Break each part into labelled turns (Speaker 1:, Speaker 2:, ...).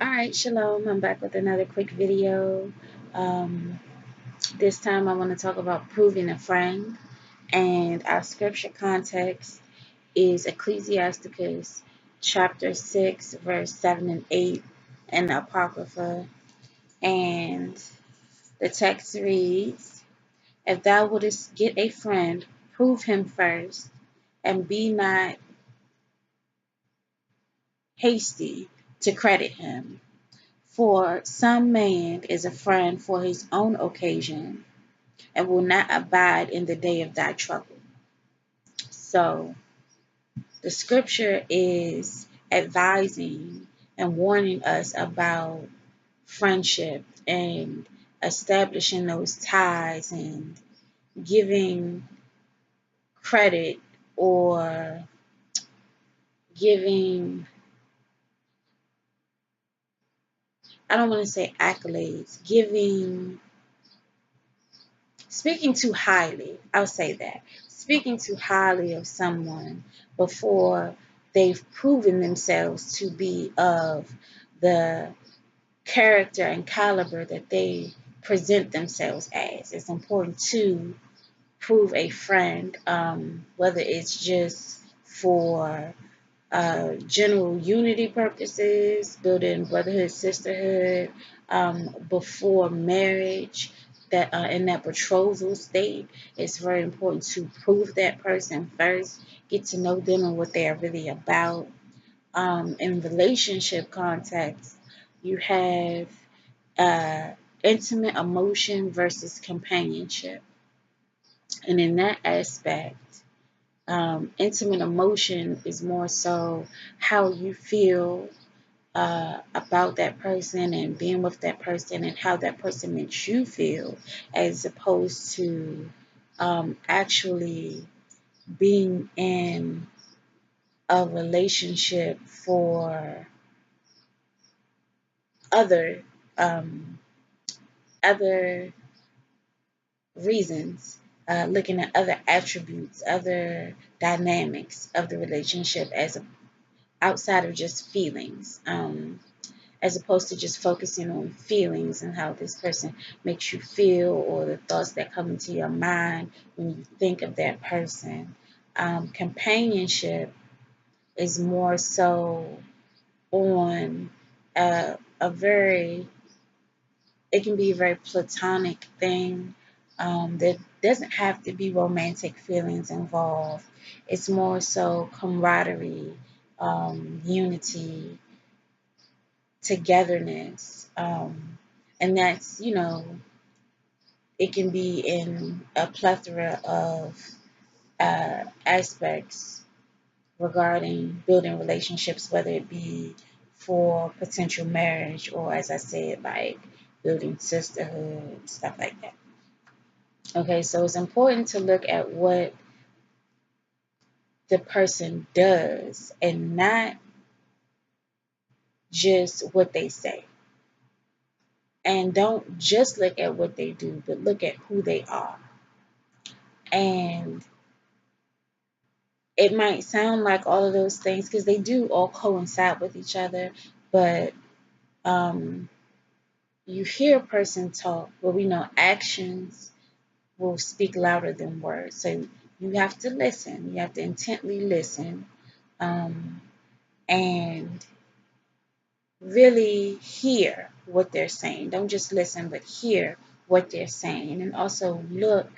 Speaker 1: Alright, Shalom. I'm back with another quick video. Um, this time I want to talk about proving a friend, and our scripture context is Ecclesiasticus chapter 6, verse 7 and 8 in the Apocrypha. And the text reads, "If thou wouldest get a friend, prove him first, and be not hasty to credit him. For some man is a friend for his own occasion, and will not abide in the day of thy trouble." So the scripture is advising and warning us about friendship and establishing those ties and giving credit or giving, I don't want to say accolades, speaking too highly, I'll say that. Speaking too highly of someone before they've proven themselves to be of the character and caliber that they present themselves as. It's important to prove a friend, whether it's just for general unity purposes, building brotherhood, sisterhood, before marriage, that in that betrothal state, it's very important to prove that person first, get to know them and what they are really about. In relationship context, you have uh, intimate emotion versus companionship. And in that aspect, intimate emotion is more so how you feel about that person and being with that person and how that person makes you feel, as opposed to actually being in a relationship for other um, other reasons, looking at other attributes, other dynamics of the relationship as outside of just feelings, as opposed to just focusing on feelings and how this person makes you feel or the thoughts that come into your mind when you think of that person. Companionship is more so on a very, it can be a very platonic thing. There doesn't have to be romantic feelings involved. It's more so camaraderie, unity, togetherness. And that's, it can be in a plethora of aspects regarding building relationships, whether it be for potential marriage or, as I said, like building sisterhood, stuff like that. Okay, so it's important to look at what the person does and not just what they say. And don't just look at what they do, but look at who they are. And it might sound like all of those things, because they do all coincide with each other, but you hear a person talk, but we know actions will speak louder than words. So you have to listen. You have to intently listen, and really hear what they're saying. Don't just listen, but hear what they're saying. And also look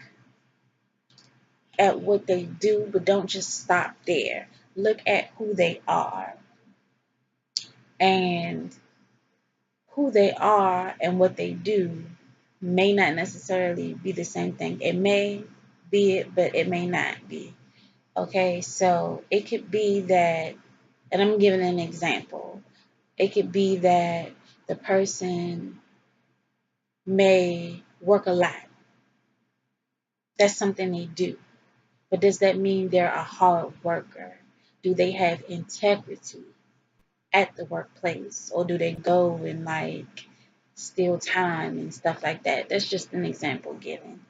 Speaker 1: at what they do, but don't just stop there. Look at who they are. And who they are and what they do may not necessarily be the same thing. It may be it, but it may not be. Okay, so it could be that, and I'm giving an example. It could be that the person may work a lot. That's something they do. But does that mean they're a hard worker? Do they have integrity at the workplace? Or do they go and like steal time and stuff like that? That's just an example given.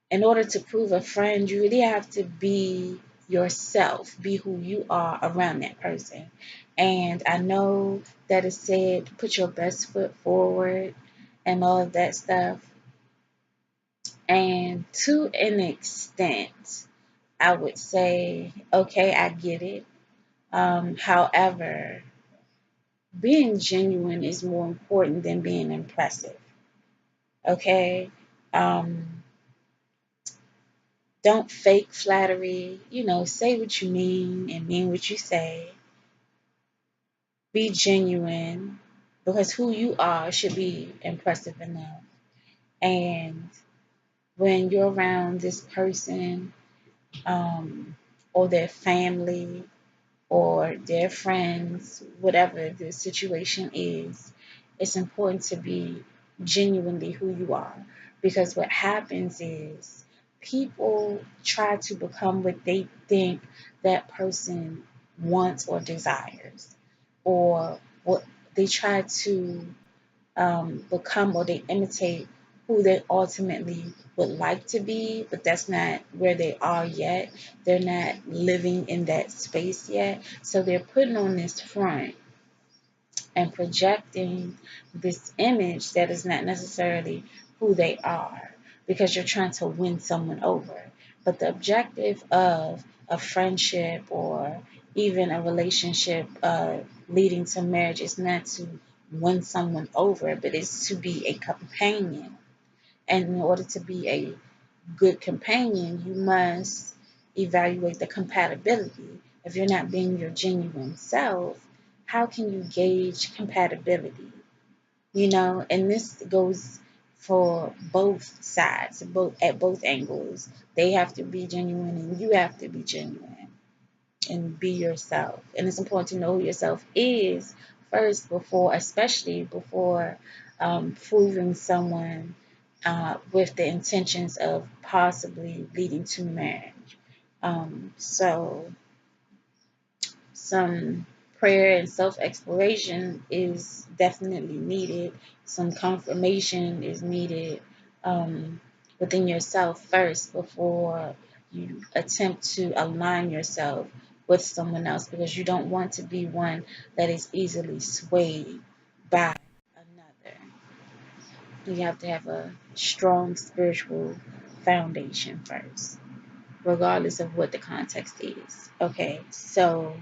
Speaker 1: In order to prove a friend, you really have to be yourself, be who you are around that person. And I know that it said put your best foot forward and all of that stuff. And to an extent, I would say, okay, I get it. However, being genuine is more important than being impressive. Okay? Um, don't fake flattery. Say what you mean and mean what you say. Be genuine because who you are should be impressive enough. And when you're around this person, or their family, or their friends, whatever the situation is, it's important to be genuinely who you are. Because what happens is people try to become what they think that person wants or desires, or what they try to become, or they imitate who they ultimately would like to be, but that's not where they are yet. They're not living in that space yet. So they're putting on this front and projecting this image that is not necessarily who they are, because you're trying to win someone over. But the objective of a friendship or even a relationship leading to marriage is not to win someone over, but it's to be a companion. And in order to be a good companion, you must evaluate the compatibility. If you're not being your genuine self, how can you gauge compatibility? And this goes for both sides, both at both angles. They have to be genuine and you have to be genuine and be yourself. And it's important to know who yourself is first, especially before proving someone with the intentions of possibly leading to marriage. So some prayer and self-exploration is definitely needed. Some confirmation is needed um, within yourself first before you attempt to align yourself with someone else, because you don't want to be one that is easily swayed by another. You have to have a strong spiritual foundation first, regardless of what the context is. Okay, so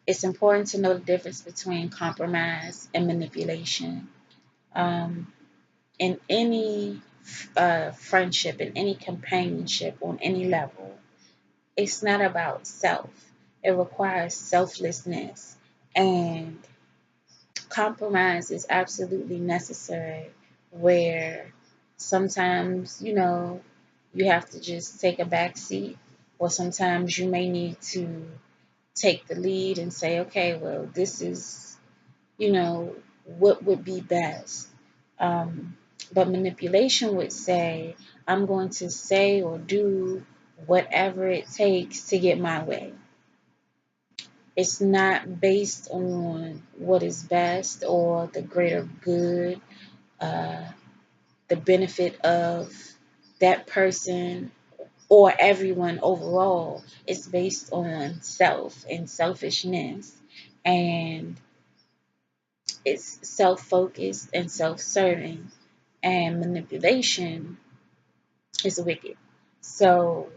Speaker 1: it's important to know the difference between compromise and manipulation. Um, in any friendship, in any companionship, on any level, it's not about self. It requires selflessness, and compromise is absolutely necessary, where sometimes, you have to just take a back seat, or sometimes you may need to take the lead and say, okay, well, this is, what would be best. Um, but manipulation would say, I'm going to say or do whatever it takes to get my way. It's not based on what is best or the greater good, uh, the benefit of that person or everyone overall. It's based on self and selfishness, and it's self-focused and self-serving, and manipulation is wicked. So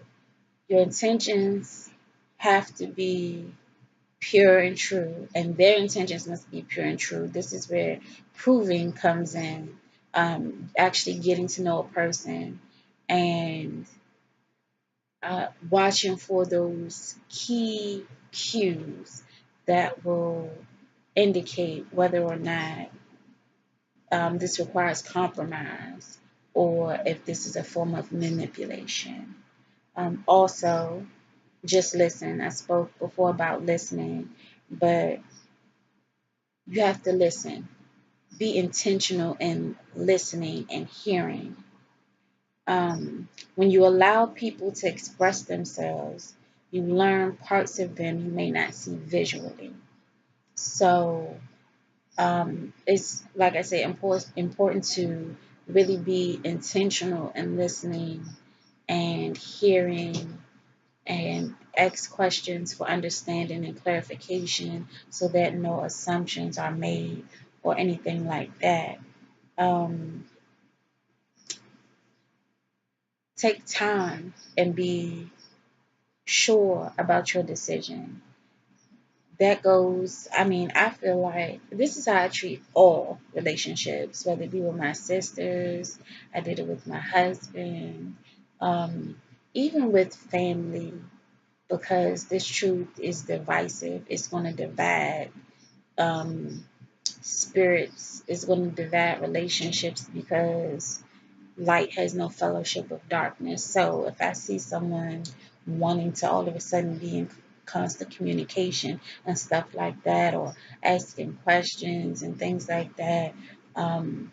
Speaker 1: your intentions have to be pure and true, and their intentions must be pure and true. This is where proving comes in, actually getting to know a person and watching for those key cues that will indicate whether or not this requires compromise or if this is a form of manipulation. Also, just listen. I spoke before about listening, but you have to listen. Be intentional in listening and hearing. When you allow people to express themselves, you learn parts of them you may not see visually. So it's, like I say, important to really be intentional in listening and hearing and ask questions for understanding and clarification so that no assumptions are made or anything like that. Um, Take time and be sure about your decision. That goes, I mean, I feel like this is how I treat all relationships, whether it be with my sisters, I did it with my husband, um, even with family, because this truth is divisive. It's going to divide um, spirits, it's going to divide relationships because light has no fellowship with darkness. So if I see someone wanting to all of a sudden be in constant communication and stuff like that, or asking questions and things like that, um,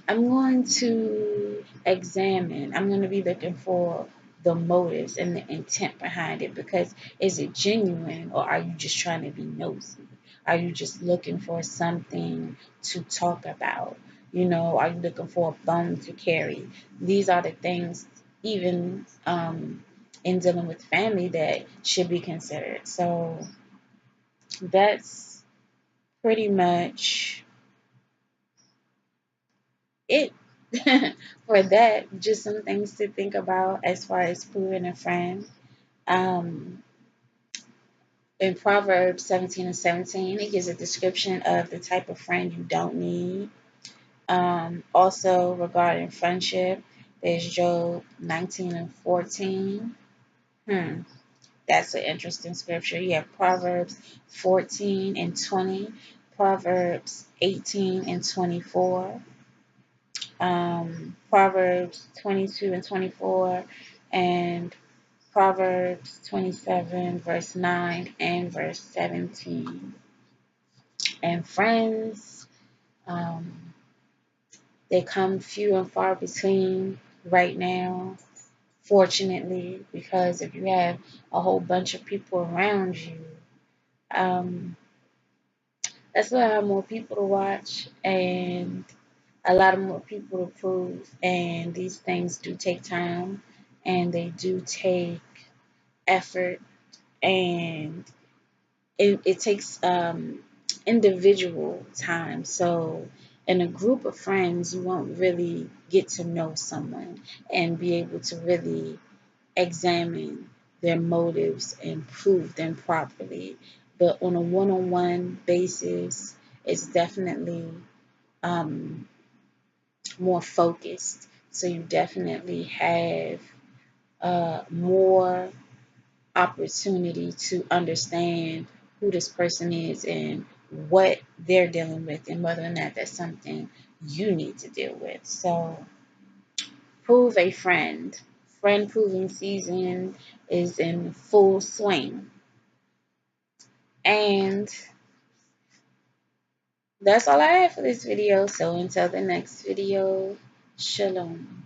Speaker 1: I'm going to examine, I'm going to be looking for the motives and the intent behind it, because is it genuine or are you just trying to be nosy? Are you just looking for something to talk about? You know, are you looking for a bone to carry? These are the things, even in dealing with family, that should be considered. So that's pretty much it for that. Just some things to think about as far as proving a friend. Um, in Proverbs 17 and 17, it gives a description of the type of friend you don't need. Also, regarding friendship, there's Job 19 and 14. Hmm, that's an interesting scripture. You have Proverbs 14 and 20, Proverbs 18 and 24. Proverbs 22 and 24, and Proverbs 27, verse 9 and verse 17. And friends, um, they come few and far between right now, fortunately, because if you have a whole bunch of people around you, um, that's a lot more people to watch and a lot of more people to prove. And these things do take time and they do take effort, and it takes individual time. So in a group of friends, you won't really get to know someone and be able to really examine their motives and prove them properly. But on a one-on-one basis, it's definitely um, more focused. So you definitely have more opportunity to understand who this person is and what they're dealing with, and whether or not that's something you need to deal with. So prove a friend. Friend proving season is in full swing. And that's all I have for this video. So until the next video, shalom.